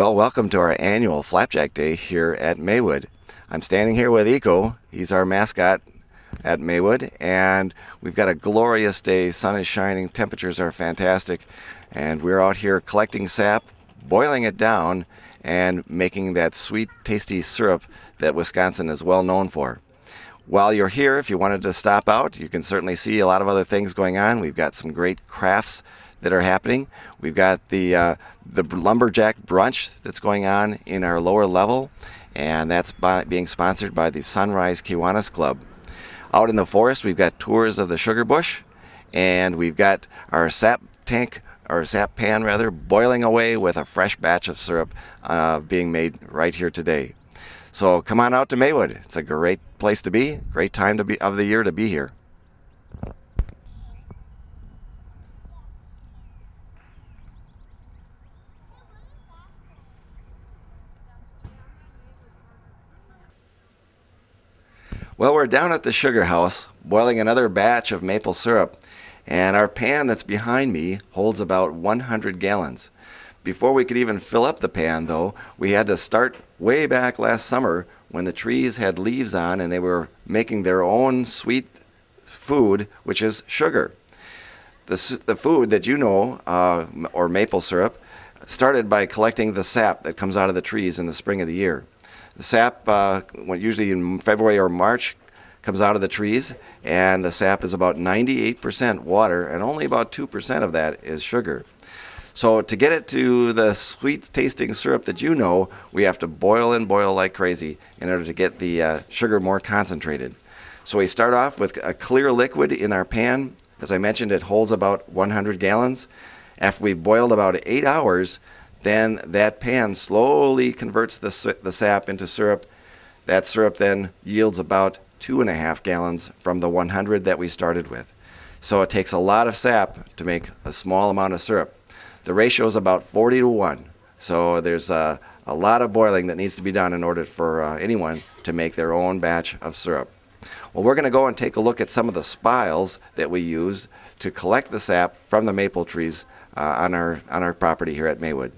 Well, welcome to our annual Flapjack Day here at Maywood. I'm standing here with Eco. He's our mascot at Maywood, and we've got a glorious day. Sun is shining, temperatures are fantastic, and we're out here collecting sap, boiling it down, and making that sweet, tasty syrup that Wisconsin is well known for. While you're here, if you wanted to stop out, you can certainly see a lot of other things going on. We've got some great crafts that are happening. We've got the lumberjack brunch that's going on in our lower level, and that's being sponsored by the Sunrise Kiwanis Club. Out in the forest, we've got tours of the sugar bush, and we've got our sap tank, or sap pan rather, boiling away with a fresh batch of syrup being made right here today. So come on out to Maywood. It's a great place to be, great time of the year to be here. Well, we're down at the sugar house boiling another batch of maple syrup, and our pan that's behind me holds about 100 gallons. Before we could even fill up the pan, though, we had to start way back last summer when the trees had leaves on and they were making their own sweet food, which is sugar. The food that you know, or maple syrup, started by collecting the sap that comes out of the trees in the spring of the year. The sap, usually in February or March, comes out of the trees, and the sap is about 98% water, and only about 2% of that is sugar. So to get it to the sweet tasting syrup that you know, we have to boil and boil like crazy in order to get the sugar more concentrated. So we start off with a clear liquid in our pan. As I mentioned, it holds about 100 gallons. After we've boiled about 8 hours, then that pan slowly converts the sap into syrup. That syrup then yields about 2.5 gallons from the 100 that we started with. So it takes a lot of sap to make a small amount of syrup. The ratio is about 40-1. So there's a lot of boiling that needs to be done in order for anyone to make their own batch of syrup. Well, we're going to go and take a look at some of the spiles that we use to collect the sap from the maple trees on our property here at Maywood.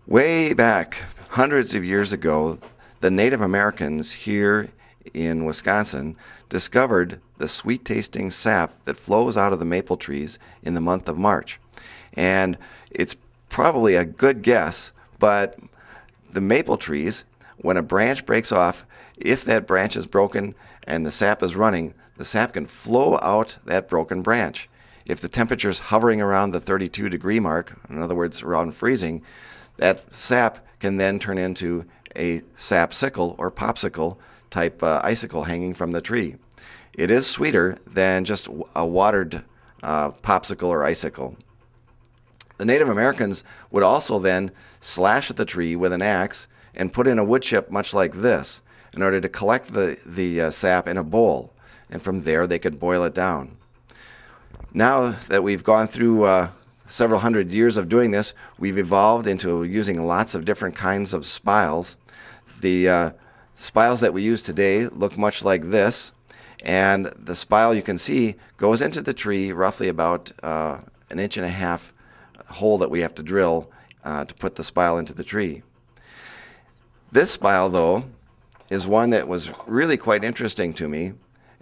Way back, hundreds of years ago, the Native Americans here in Wisconsin discovered the sweet-tasting sap that flows out of the maple trees in the month of March. And it's probably a good guess, but the maple trees, when a branch breaks off, if that branch is broken and the sap is running, the sap can flow out that broken branch. If the temperature is hovering around the 32-degree mark, in other words, around freezing, that sap can then turn into a sap sickle or popsicle type icicle hanging from the tree. It is sweeter than just a watered popsicle or icicle. The Native Americans would also then slash at the tree with an axe and put in a wood chip much like this in order to collect the sap in a bowl, and from there they could boil it down. Now that we've gone through several hundred years of doing this, we've evolved into using lots of different kinds of spiles. The spiles that we use today look much like this, and the spile you can see goes into the tree roughly about 1.5 inch hole that we have to drill to put the spile into the tree. This spile, though, is one that was really quite interesting to me,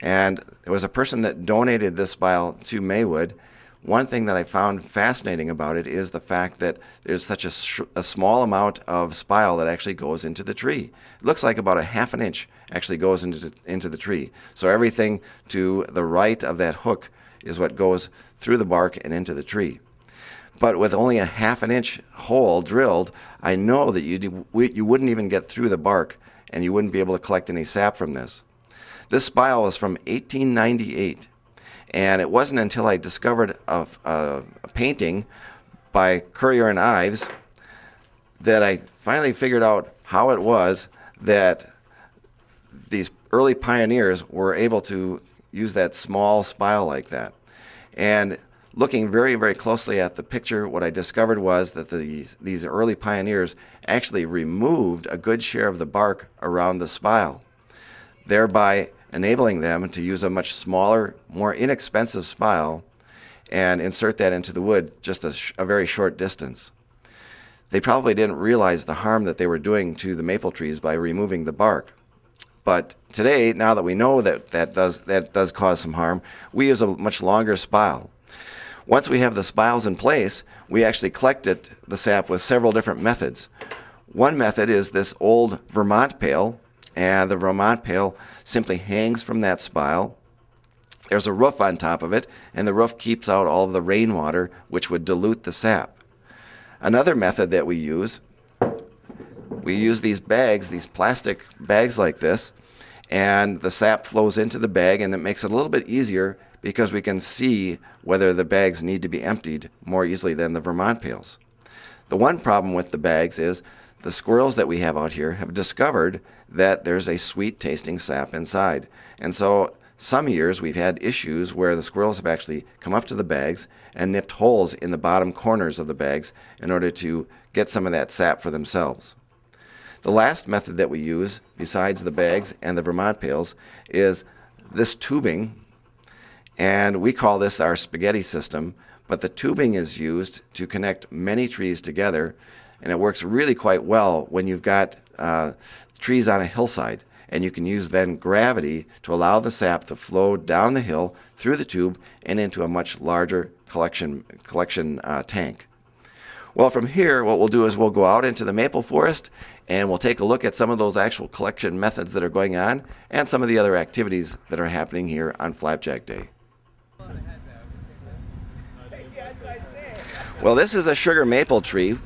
and there was a person that donated this spile to Maywood. One thing that I found fascinating about it is the fact that there's such a small amount of spile that actually goes into the tree. It looks like about 1/2 inch actually goes into the tree. So everything to the right of that hook is what goes through the bark and into the tree. But with only 1/2 inch hole drilled, I know that you wouldn't even get through the bark, and you wouldn't be able to collect any sap from this. This spile is from 1898. And it wasn't until I discovered a painting by Currier and Ives that I finally figured out how it was that these early pioneers were able to use that small spile like that. And looking very, very closely at the picture, what I discovered was that these early pioneers actually removed a good share of the bark around the spile, thereby enabling them to use a much smaller, more inexpensive spile and insert that into the wood just a very short distance. They probably didn't realize the harm that they were doing to the maple trees by removing the bark. But today, now that we know that does cause some harm, we use a much longer spile. Once we have the spiles in place, we actually collect the sap with several different methods. One method is this old Vermont pail, and the Vermont pail simply hangs from that spile. There's a roof on top of it, and the roof keeps out all of the rainwater, which would dilute the sap. Another method that we use these bags, these plastic bags like this, and the sap flows into the bag, and it makes it a little bit easier because we can see whether the bags need to be emptied more easily than the Vermont pails. The one problem with the bags is the squirrels that we have out here have discovered that there's a sweet tasting sap inside. And so some years we've had issues where the squirrels have actually come up to the bags and nipped holes in the bottom corners of the bags in order to get some of that sap for themselves. The last method that we use, besides the bags and the Vermont pails, is this tubing, and we call this our spaghetti system, but the tubing is used to connect many trees together, and it works really quite well when you've got trees on a hillside, and you can use then gravity to allow the sap to flow down the hill through the tube and into a much larger collection tank. Well, from here, what we'll do is we'll go out into the maple forest and we'll take a look at some of those actual collection methods that are going on and some of the other activities that are happening here on Flapjack Day. Well, this is a sugar maple tree,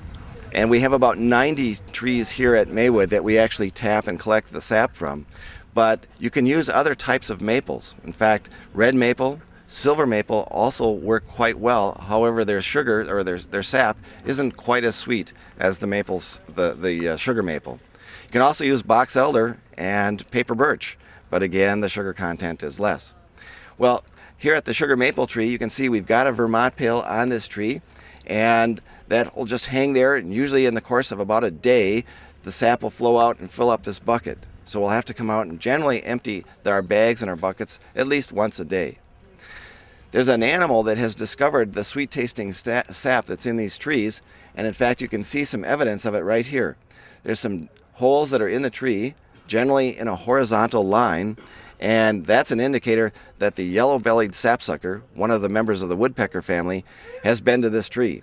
and we have about 90 trees here at Maywood that we actually tap and collect the sap from. But you can use other types of maples. In fact, red maple, silver maple also work quite well. However, their sugar or their sap isn't quite as sweet as the sugar maple. You can also use box elder and paper birch, but again, the sugar content is less. Well, here at the sugar maple tree, you can see we've got a Vermont pail on this tree, and that will just hang there, and usually in the course of about a day, the sap will flow out and fill up this bucket. So we'll have to come out and generally empty our bags and our buckets at least once a day. There's an animal that has discovered the sweet-tasting sap that's in these trees, and in fact you can see some evidence of it right here. There's some holes that are in the tree, generally in a horizontal line, and that's an indicator that the yellow-bellied sapsucker, one of the members of the woodpecker family, has been to this tree.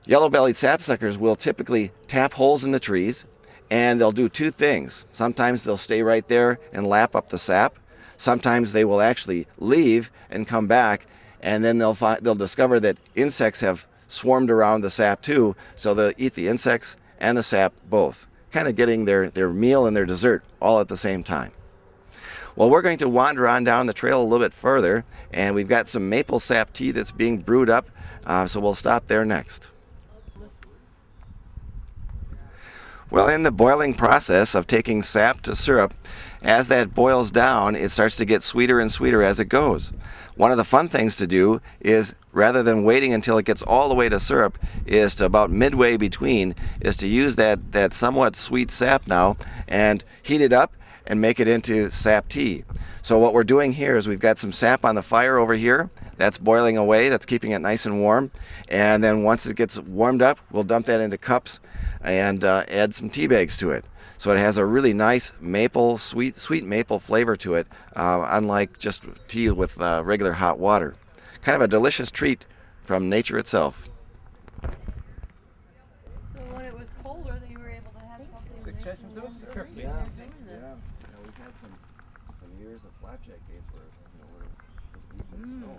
Yellow-bellied sapsuckers will typically tap holes in the trees, and they'll do two things. Sometimes they'll stay right there and lap up the sap. Sometimes they will actually leave and come back, and then they'll discover that insects have swarmed around the sap too, so they'll eat the insects and the sap both, kind of getting their meal and their dessert all at the same time. Well, we're going to wander on down the trail a little bit further, and we've got some maple sap tea that's being brewed up, so we'll stop there next. Well, in the boiling process of taking sap to syrup, as that boils down, it starts to get sweeter and sweeter as it goes. One of the fun things to do is, rather than waiting until it gets all the way to syrup, is to about midway between, is to use that somewhat sweet sap now and heat it up and make it into sap tea. So what we're doing here is we've got some sap on the fire over here. That's boiling away, that's keeping it nice and warm. And then once it gets warmed up, we'll dump that into cups and add some tea bags to it. So it has a really nice maple, sweet maple flavor to it, unlike just tea with regular hot water. Kind of a delicious treat from nature itself. So when it was colder, they were able to have something nice and warm to drink as you're doing this. We've had some years of flapjack days where we're just eating snow.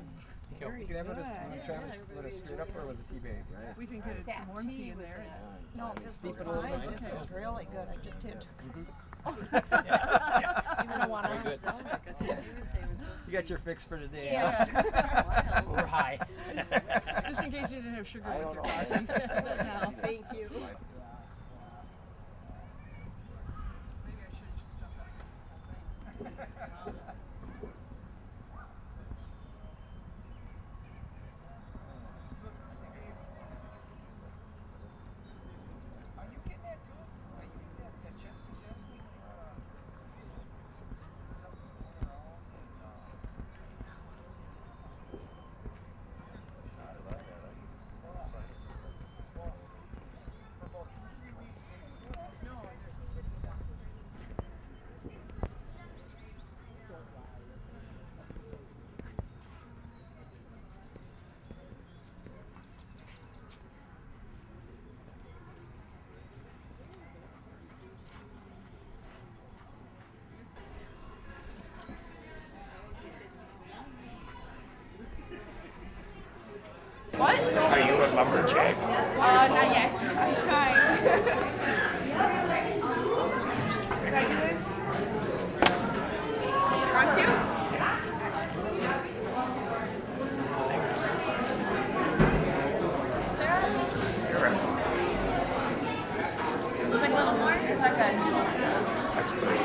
Very You can have good. let us straight up or with a tea bag, right? We can get some warm tea in there. No, this Steep is it a little fine. bit. This is really good. I just did. Yeah. You don't want to Very good. sound like a thing. You say it was supposed to You got be- your fix for today. Yes. Huh? Wild. We're high. Just in case you didn't have sugar I with don't your know. coffee. No, thank you. Flapjack. Not yet. I'm trying. Is that good? Want to? Would like a little more? Is that good? That's good.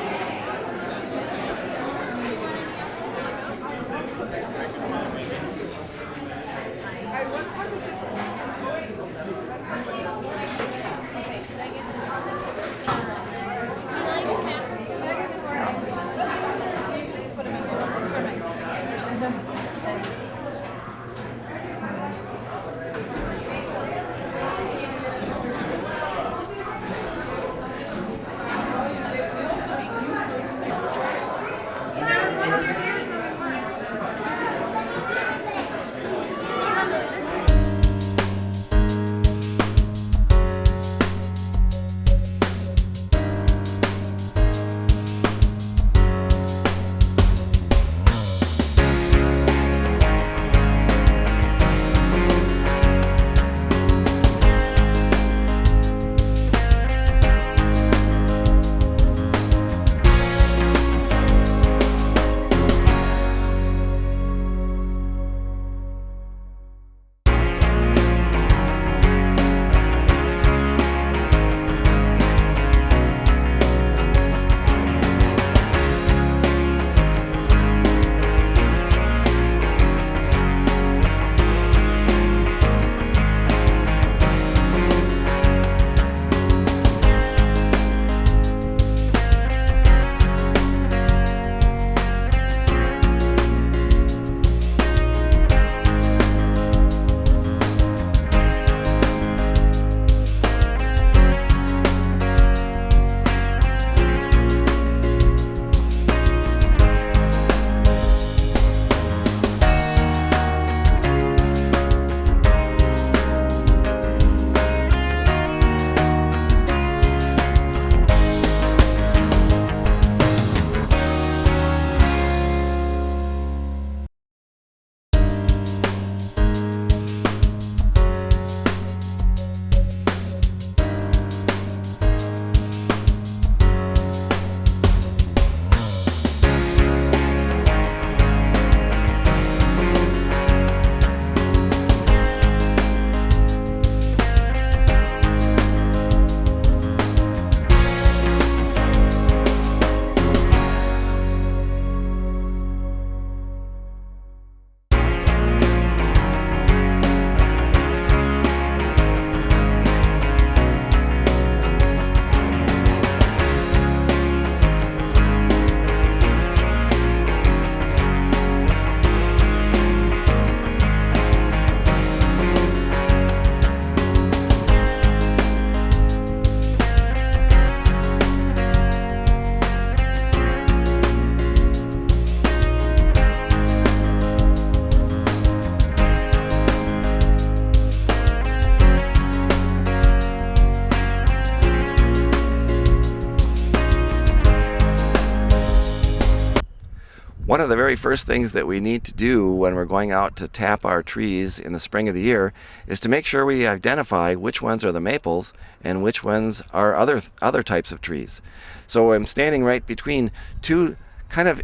One of the very first things that we need to do when we're going out to tap our trees in the spring of the year is to make sure we identify which ones are the maples and which ones are other types of trees. So I'm standing right between two kind of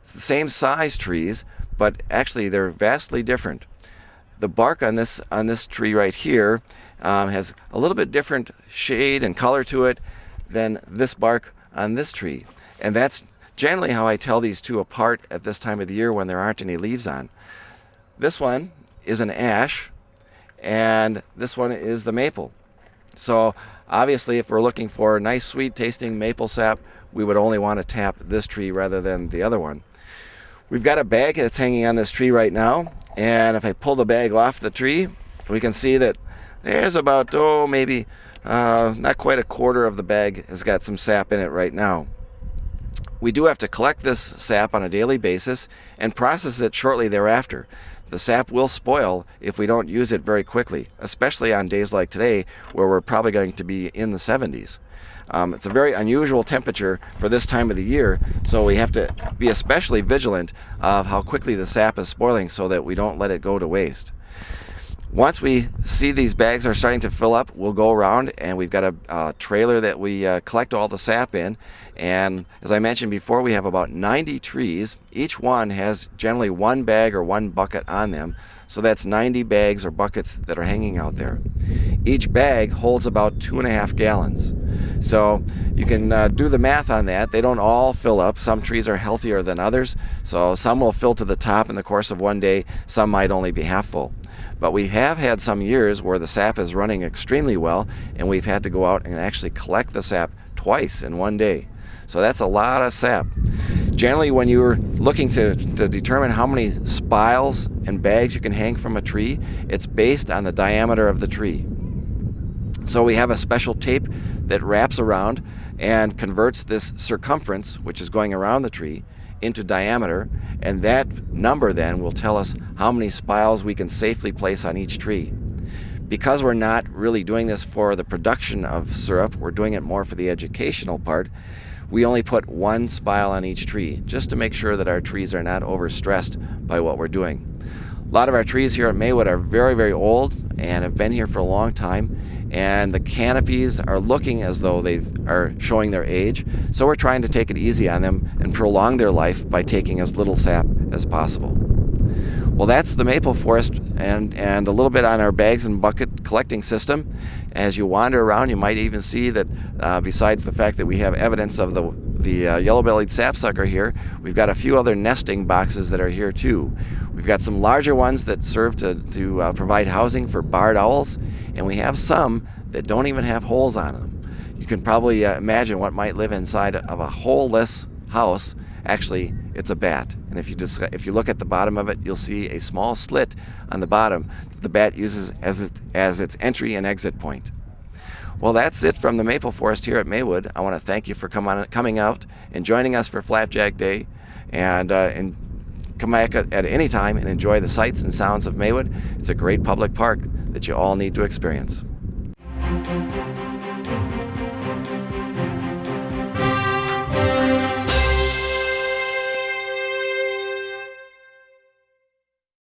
same size trees, but actually they're vastly different. The bark on this tree right here has a little bit different shade and color to it than this bark on this tree, and that's generally how I tell these two apart at this time of the year when there aren't any leaves on. This one is an ash, and this one is the maple. So obviously if we're looking for nice sweet tasting maple sap, we would only want to tap this tree rather than the other one. We've got a bag that's hanging on this tree right now, and if I pull the bag off the tree, we can see that there's about, maybe not quite a quarter of the bag has got some sap in it right now. We do have to collect this sap on a daily basis and process it shortly thereafter. The sap will spoil if we don't use it very quickly, especially on days like today where we're probably going to be in the 70s. It's a very unusual temperature for this time of the year, so we have to be especially vigilant of how quickly the sap is spoiling so that we don't let it go to waste. Once we see these bags are starting to fill up, we'll go around and we've got a trailer that we collect all the sap in. And as I mentioned before, we have about 90 trees. Each one has generally one bag or one bucket on them. So that's 90 bags or buckets that are hanging out there. Each bag holds about 2.5 gallons. So you can do the math on that. They don't all fill up. Some trees are healthier than others. So some will fill to the top in the course of one day. Some might only be half full. But we have had some years where the sap is running extremely well, and we've had to go out and actually collect the sap twice in one day. So that's a lot of sap. Generally, when you're looking to determine how many spiles and bags you can hang from a tree, it's based on the diameter of the tree. So we have a special tape that wraps around and converts this circumference, which is going around the tree, into diameter, and that number then will tell us how many spiles we can safely place on each tree. Because we're not really doing this for the production of syrup, we're doing it more for the educational part, we only put one spile on each tree, just to make sure that our trees are not overstressed by what we're doing. A lot of our trees here at Maywood are very, very old and have been here for a long time, and the canopies are looking as though they are showing their age, so we're trying to take it easy on them and prolong their life by taking as little sap as possible. Well, that's the maple forest and a little bit on our bags and bucket collecting system. As you wander around, you might even see that besides the fact that we have evidence of the yellow-bellied sapsucker here, we've got a few other nesting boxes that are here too. We've got some larger ones that serve to provide housing for barred owls, and we have some that don't even have holes on them. You can probably imagine what might live inside of a holeless house. Actually, it's a bat, and if you look at the bottom of it, you'll see a small slit on the bottom that the bat uses as its entry and exit point. Well, that's it from the maple forest here at Maywood. I want to thank you for coming out and joining us for Flapjack Day, and come back at any time and enjoy the sights and sounds of Maywood. It's a great public park that you all need to experience.